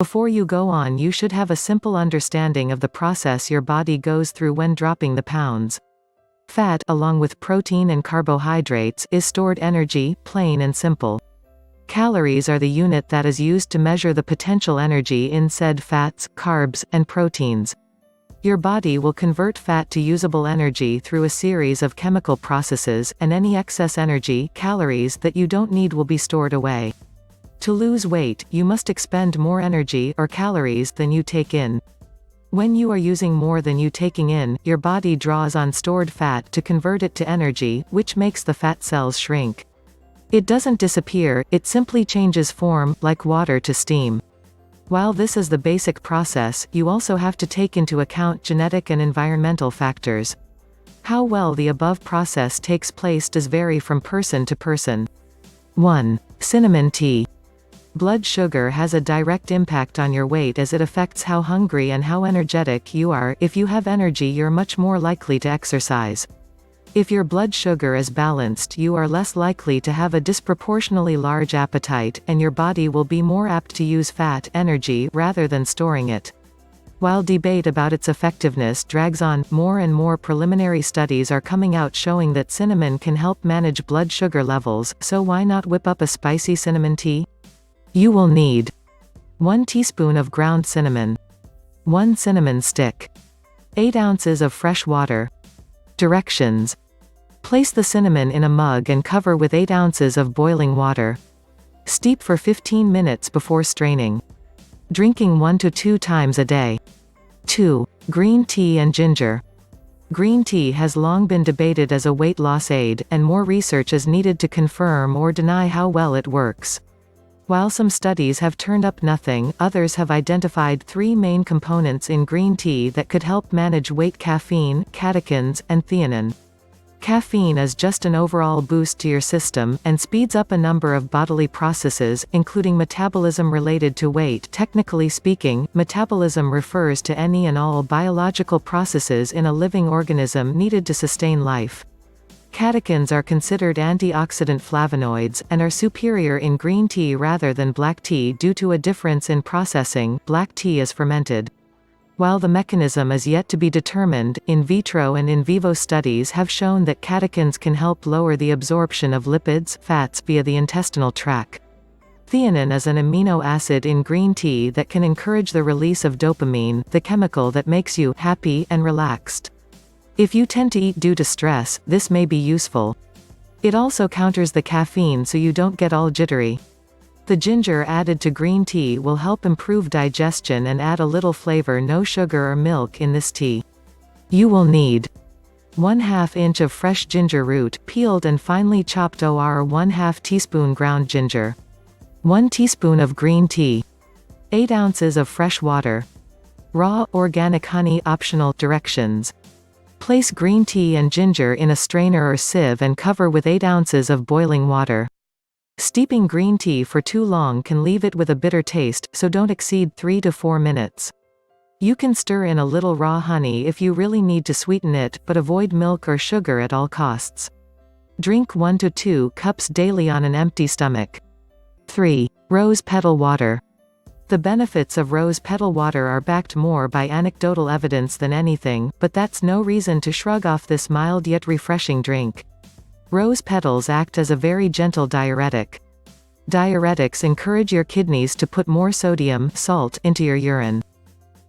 Before you go on, you should have a simple understanding of the process your body goes through when dropping the pounds. Fat, along with protein and carbohydrates, is stored energy, plain and simple. Calories are the unit that is used to measure the potential energy in said fats, carbs, and proteins. Your body will convert fat to usable energy through a series of chemical processes, and any excess energy, calories, that you don't need will be stored away. To lose weight, you must expend more energy, or calories, than you take in. When you are using more than you taking in, your body draws on stored fat to convert it to energy, which makes the fat cells shrink. It doesn't disappear, it simply changes form, like water to steam. While this is the basic process, you also have to take into account genetic and environmental factors. How well the above process takes place does vary from person to person. 1. Cinnamon tea. Blood sugar has a direct impact on your weight as it affects how hungry and how energetic you are. If you have energy, you're much more likely to exercise. If your blood sugar is balanced, you are less likely to have a disproportionately large appetite, and your body will be more apt to use fat energy rather than storing it. While debate about its effectiveness drags on, more and more preliminary studies are coming out showing that cinnamon can help manage blood sugar levels, so why not whip up a spicy cinnamon tea? You will need 1 teaspoon of ground cinnamon, 1 cinnamon stick, 8 ounces of fresh water. Directions. Place the cinnamon in a mug and cover with 8 ounces of boiling water. Steep for 15 minutes before straining. Drinking 1 to 2 times a day. 2. Green tea and ginger. Green tea has long been debated as a weight loss aid, and more research is needed to confirm or deny how well it works. While some studies have turned up nothing, others have identified 3 main components in green tea that could help manage weight: caffeine, catechins, and theanine. Caffeine is just an overall boost to your system, and speeds up a number of bodily processes, including metabolism related to weight. Technically speaking, metabolism refers to any and all biological processes in a living organism needed to sustain life. Catechins are considered antioxidant flavonoids, and are superior in green tea rather than black tea due to a difference in processing. Black tea is fermented. While the mechanism is yet to be determined, in vitro and in vivo studies have shown that catechins can help lower the absorption of lipids, fats via the intestinal tract. Theanine is an amino acid in green tea that can encourage the release of dopamine, the chemical that makes you happy and relaxed. If you tend to eat due to stress, this may be useful. It also counters the caffeine so you don't get all jittery. The ginger added to green tea will help improve digestion and add a little flavor. No sugar or milk in this tea. You will need 1/2 inch of fresh ginger root, peeled and finely chopped, or 1/2 teaspoon ground ginger, 1 teaspoon of green tea, 8 ounces of fresh water. Raw, organic honey optional. Directions. Place green tea and ginger in a strainer or sieve and cover with 8 ounces of boiling water. Steeping green tea for too long can leave it with a bitter taste, so don't exceed 3 to 4 minutes. You can stir in a little raw honey if you really need to sweeten it, but avoid milk or sugar at all costs. Drink 1 to 2 cups daily on an empty stomach. 3. Rose petal water. The benefits of rose petal water are backed more by anecdotal evidence than anything, but that's no reason to shrug off this mild yet refreshing drink. Rose petals act as a very gentle diuretic. Diuretics encourage your kidneys to put more sodium, salt, into your urine.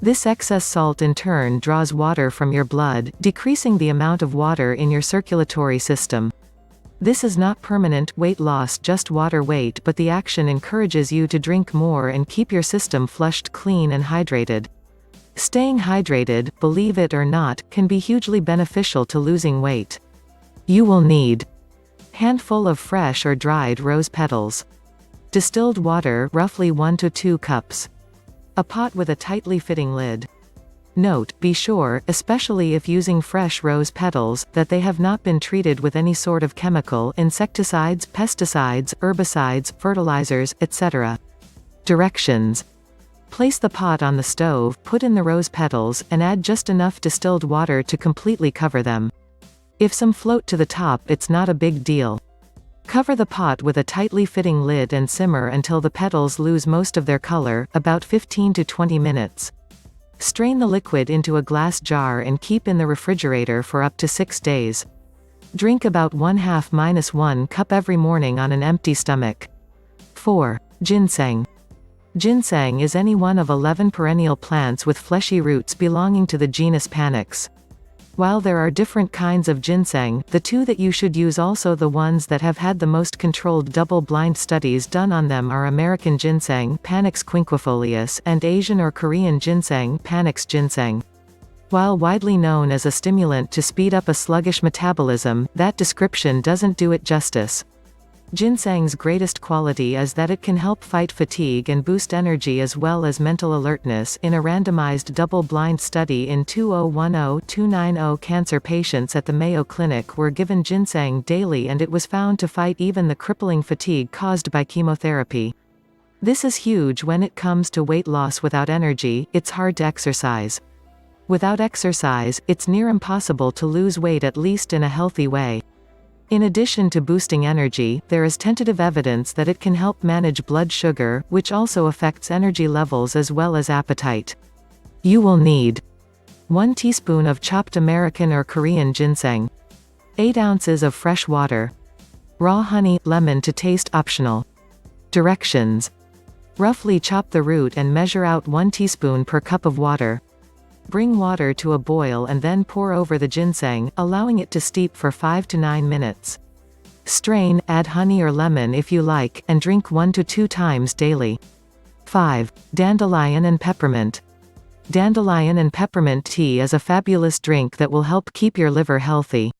This excess salt in turn draws water from your blood, decreasing the amount of water in your circulatory system. This is not permanent weight loss, just water weight, but the action encourages you to drink more and keep your system flushed, clean and hydrated. Staying hydrated, believe it or not, can be hugely beneficial to losing weight. You will need handful of fresh or dried rose petals. Distilled water, roughly 1 to 2 cups. A pot with a tightly fitting lid. Note, be sure, especially if using fresh rose petals, that they have not been treated with any sort of chemical, insecticides, pesticides, herbicides, fertilizers, etc. Directions. Place the pot on the stove, put in the rose petals, and add just enough distilled water to completely cover them. If some float to the top, it's not a big deal. Cover the pot with a tightly fitting lid and simmer until the petals lose most of their color, about 15 to 20 minutes. Strain the liquid into a glass jar and keep in the refrigerator for up to 6 days. Drink about 1/2–1 cup every morning on an empty stomach. 4. Ginseng. Ginseng is any one of 11 perennial plants with fleshy roots belonging to the genus Panax. While there are different kinds of ginseng, the two that you should use, also the ones that have had the most controlled double-blind studies done on them, are American ginseng Panax quinquefolius and Asian or Korean ginseng Panax ginseng. While widely known as a stimulant to speed up a sluggish metabolism, that description doesn't do it justice. Ginseng's greatest quality is that it can help fight fatigue and boost energy as well as mental alertness. In a randomized double-blind study in 2010–290 cancer patients at the Mayo Clinic were given ginseng daily, and it was found to fight even the crippling fatigue caused by chemotherapy. This is huge when it comes to weight loss. Without energy, it's hard to exercise. Without exercise, it's near impossible to lose weight, at least in a healthy way. In addition to boosting energy, there is tentative evidence that it can help manage blood sugar, which also affects energy levels as well as appetite. You will need 1 teaspoon of chopped American or Korean ginseng, 8 ounces of fresh water, raw honey, lemon to taste, optional. Directions: roughly chop the root and measure out 1 teaspoon per cup of water. Bring water to a boil and then pour over the ginseng, allowing it to steep for 5 to 9 minutes. Strain, add honey or lemon if you like, and drink 1 to 2 times daily. 5. Dandelion and Peppermint. Dandelion and peppermint tea is a fabulous drink that will help keep your liver healthy.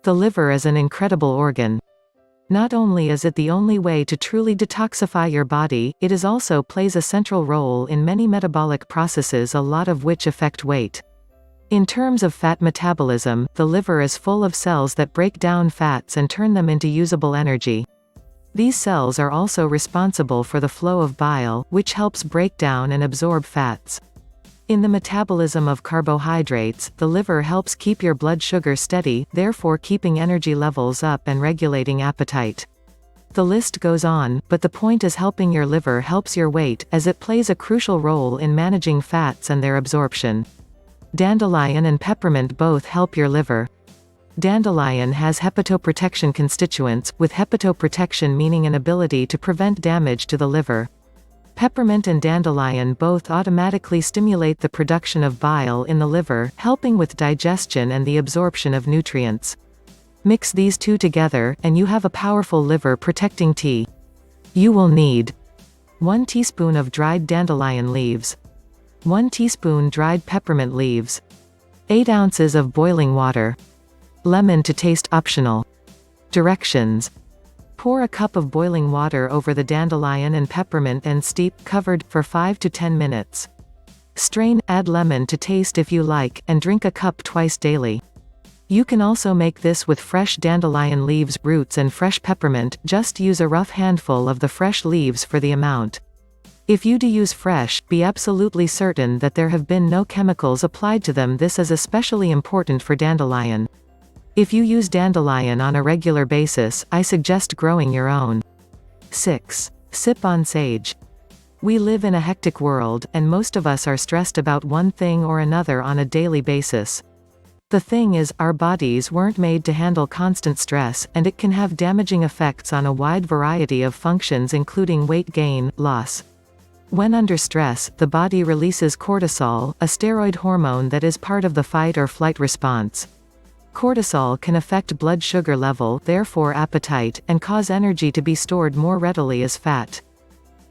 The liver is an incredible organ. Not only is it the only way to truly detoxify your body, it is also plays a central role in many metabolic processes, a lot of which affect weight. In terms of fat metabolism, the liver is full of cells that break down fats and turn them into usable energy. These cells are also responsible for the flow of bile, which helps break down and absorb fats. In the metabolism of carbohydrates, the liver helps keep your blood sugar steady, therefore keeping energy levels up and regulating appetite. The list goes on, but the point is helping your liver helps your weight, as it plays a crucial role in managing fats and their absorption. Dandelion and peppermint both help your liver. Dandelion has hepatoprotection constituents, with hepatoprotection meaning an ability to prevent damage to the liver. Peppermint and dandelion both automatically stimulate the production of bile in the liver, helping with digestion and the absorption of nutrients. Mix these two together, and you have a powerful liver-protecting tea. You will need 1 teaspoon of dried dandelion leaves, 1 teaspoon dried peppermint leaves, 8 ounces of boiling water, lemon to taste, optional. Directions: pour a cup of boiling water over the dandelion and peppermint and steep, covered, for 5 to 10 minutes. Strain, add lemon to taste if you like, and drink a cup twice daily. You can also make this with fresh dandelion leaves, roots and fresh peppermint. Just use a rough handful of the fresh leaves for the amount. If you do use fresh, be absolutely certain that there have been no chemicals applied to them. This is especially important for dandelion. If you use dandelion on a regular basis, I suggest growing your own. 6. Sip on sage. We live in a hectic world, and most of us are stressed about one thing or another on a daily basis. The thing is, our bodies weren't made to handle constant stress, and it can have damaging effects on a wide variety of functions, including weight gain, loss. When under stress, the body releases cortisol, a steroid hormone that is part of the fight or flight response. Cortisol can affect blood sugar level, therefore appetite, and cause energy to be stored more readily as fat.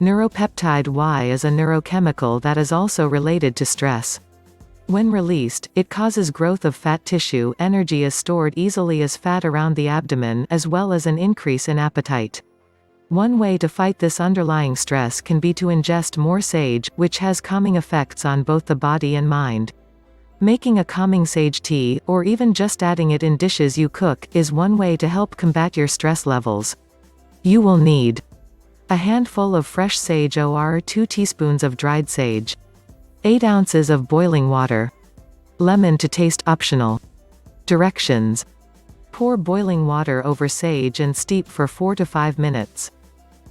Neuropeptide Y is a neurochemical that is also related to stress. When released, it causes growth of fat tissue. Energy is stored easily as fat around the abdomen, as well as an increase in appetite. One way to fight this underlying stress can be to ingest more sage, which has calming effects on both the body and mind. Making a calming sage tea, or even just adding it in dishes you cook, is one way to help combat your stress levels. You will need a handful of fresh sage or 2 teaspoons of dried sage, 8 ounces of boiling water, lemon to taste, optional. Directions: Pour boiling water over sage and steep for 4 to 5 minutes.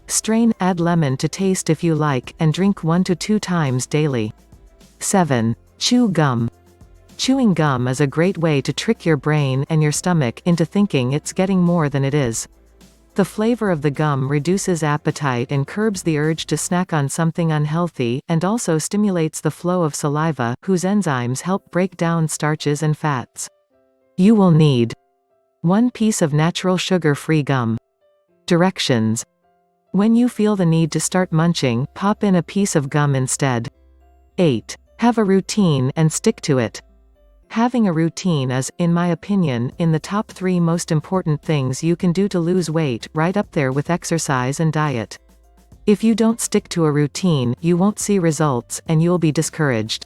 Strain, add lemon to taste if you like, and drink 1 to 2 times daily. 7. Chew gum. Chewing gum is a great way to trick your brain and your stomach into thinking it's getting more than it is. The flavor of the gum reduces appetite and curbs the urge to snack on something unhealthy, and also stimulates the flow of saliva, whose enzymes help break down starches and fats. You will need 1 piece of natural sugar-free gum. Directions. When you feel the need to start munching, pop in a piece of gum instead. 8. Have a routine and stick to it. Having a routine is, in my opinion, in the top 3 most important things you can do to lose weight, right up there with exercise and diet. If you don't stick to a routine, you won't see results, and you'll be discouraged.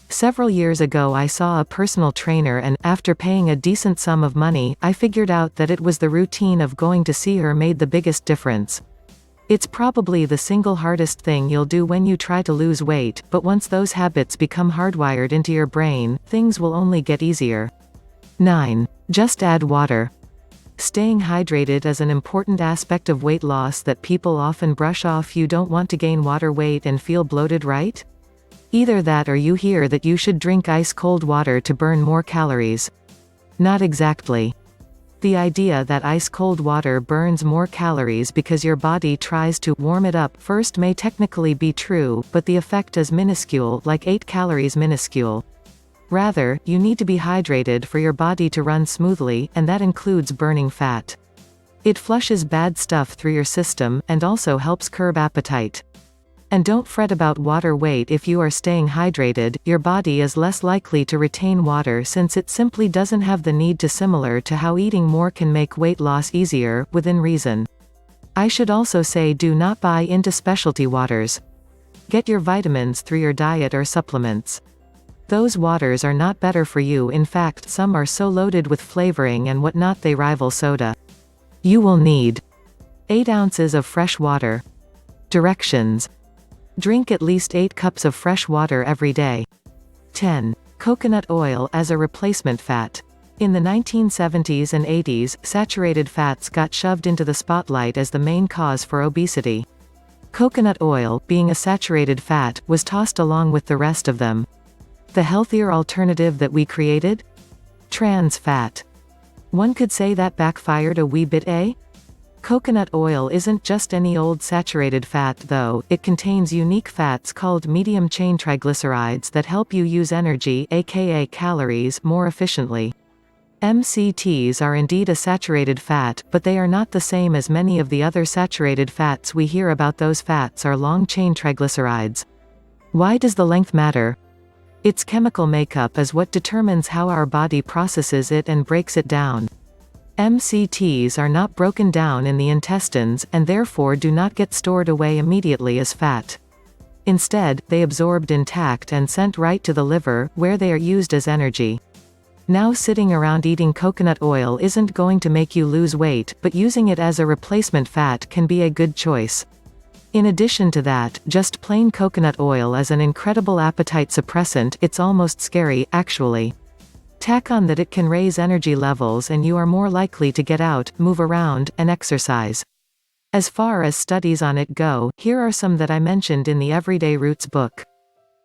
Several years ago I saw a personal trainer and, after paying a decent sum of money, I figured out that it was the routine of going to see her made the biggest difference. It's probably the single hardest thing you'll do when you try to lose weight, but once those habits become hardwired into your brain, things will only get easier. 9. Just add water. Staying hydrated is an important aspect of weight loss that people often brush off. You don't want to gain water weight and feel bloated, right? Either that or you hear that you should drink ice-cold water to burn more calories. Not exactly. The idea that ice-cold water burns more calories because your body tries to warm it up first may technically be true, but the effect is minuscule, like 8 calories minuscule. Rather, you need to be hydrated for your body to run smoothly, and that includes burning fat. It flushes bad stuff through your system, and also helps curb appetite. And don't fret about water weight. If you are staying hydrated, your body is less likely to retain water since it simply doesn't have the need to, similar to how eating more can make weight loss easier, within reason. I should also say, do not buy into specialty waters. Get your vitamins through your diet or supplements. Those waters are not better for you. In fact, some are so loaded with flavoring and whatnot they rival soda. You will need 8 ounces of fresh water. Directions. Drink at least 8 cups of fresh water every day. 10. Coconut oil as a replacement fat. In the 1970s and 80s, saturated fats got shoved into the spotlight as the main cause for obesity. Coconut oil, being a saturated fat, was tossed along with the rest of them. The healthier alternative that we created? Trans fat. One could say that backfired a wee bit, eh? Coconut oil isn't just any old saturated fat though. It contains unique fats called medium-chain triglycerides that help you use energy, aka calories, more efficiently. MCTs are indeed a saturated fat, but they are not the same as many of the other saturated fats we hear about. Those fats are long-chain triglycerides. Why does the length matter? Its chemical makeup is what determines how our body processes it and breaks it down. MCTs are not broken down in the intestines, and therefore do not get stored away immediately as fat. Instead, they absorbed intact and sent right to the liver, where they are used as energy. Now, sitting around eating coconut oil isn't going to make you lose weight, but using it as a replacement fat can be a good choice. In addition to that, just plain coconut oil is an incredible appetite suppressant. It's almost scary, actually. Tack on that it can raise energy levels and you are more likely to get out, move around, and exercise. As far as studies on it go, here are some that I mentioned in the Everyday Roots book.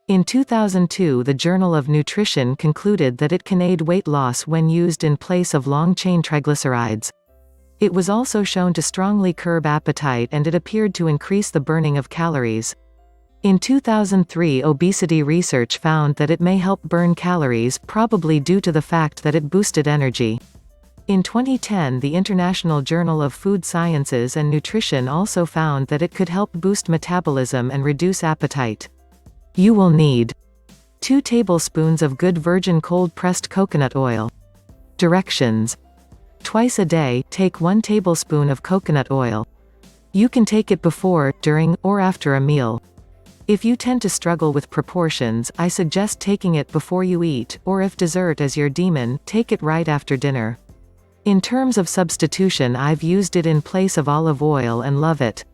In 2002, the Journal of Nutrition concluded that it can aid weight loss when used in place of long-chain triglycerides. It was also shown to strongly curb appetite, and it appeared to increase the burning of calories. In 2003, obesity research found that it may help burn calories, probably due to the fact that it boosted energy. In 2010, the International Journal of Food Sciences and Nutrition also found that it could help boost metabolism and reduce appetite. You will need 2 tablespoons of good virgin cold-pressed coconut oil. Directions. Twice a day, take 1 tablespoon of coconut oil. You can take it before, during, or after a meal. If you tend to struggle with proportions, I suggest taking it before you eat, or if dessert is your demon, take it right after dinner. In terms of substitution, I've used it in place of olive oil and love it.